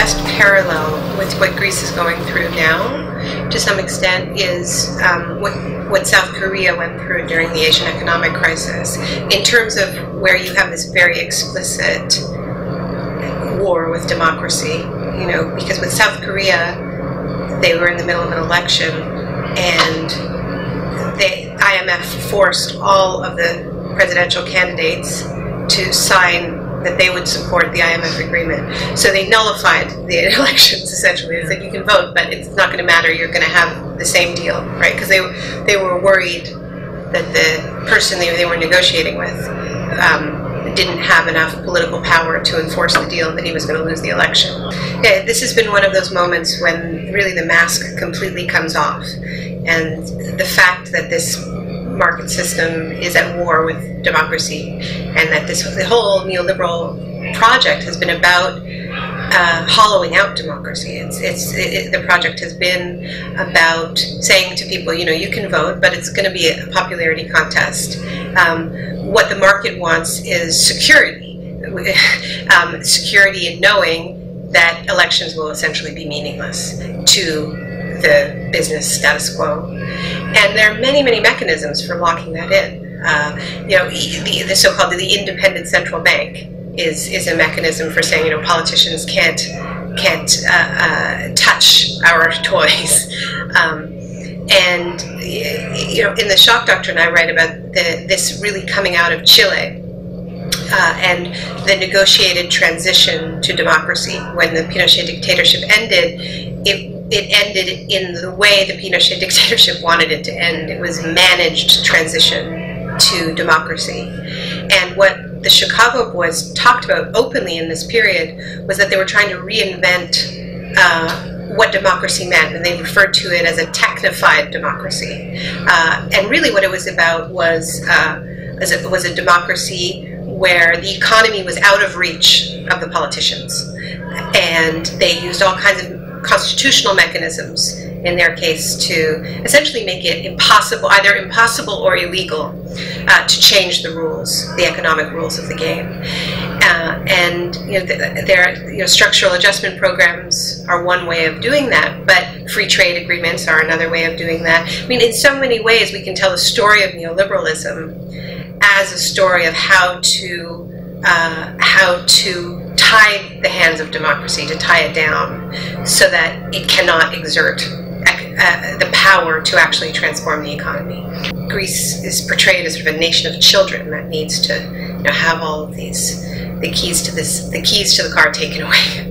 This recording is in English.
best parallel with what Greece is going through now, to some extent, is what South Korea went through during the Asian economic crisis, in terms of where you have this very explicit war with democracy. You know, because with South Korea, they were in the middle of an election, and the IMF forced all of the presidential candidates to sign that they would support the IMF agreement. So they nullified the elections, essentially. It's like, you can vote, but it's not going to matter. You're going to have the same deal, right? Because they were worried that the person they were negotiating with didn't have enough political power to enforce the deal, that he was going to lose the election. Yeah, this has been one of those moments when really the mask completely comes off. And the fact that this market system is at war with democracy, and that the whole neoliberal project has been about hollowing out democracy. The project has been about saying to people, you know, you can vote, but it's going to be a popularity contest. What the market wants is security. Security in knowing that elections will essentially be meaningless to the business status quo. And there are many, many mechanisms for locking that in. You know, the so-called the independent central bank is a mechanism for saying, you know, politicians can't touch our toys. And you know, in the shock doctrine, I write about this really coming out of Chile and the negotiated transition to democracy. When the Pinochet dictatorship ended, it ended in the way the Pinochet dictatorship wanted it to end. It was managed transition to democracy. And what the Chicago Boys talked about openly in this period was that they were trying to reinvent what democracy meant, and they referred to it as a technified democracy. And really what it was about was a democracy where the economy was out of reach of the politicians. And they used all kinds of constitutional mechanisms, in their case, to essentially make it impossible, either impossible or illegal, to change the rules, the economic rules of the game. And you know, structural adjustment programs are one way of doing that, but free trade agreements are another way of doing that. I mean, in so many ways, we can tell the story of neoliberalism as a story of how to tie the hands of democracy, to tie it down so that it cannot exert the power to actually transform the economy. Greece is portrayed as sort of a nation of children that needs to, you know, have all of these, the keys to the car taken away.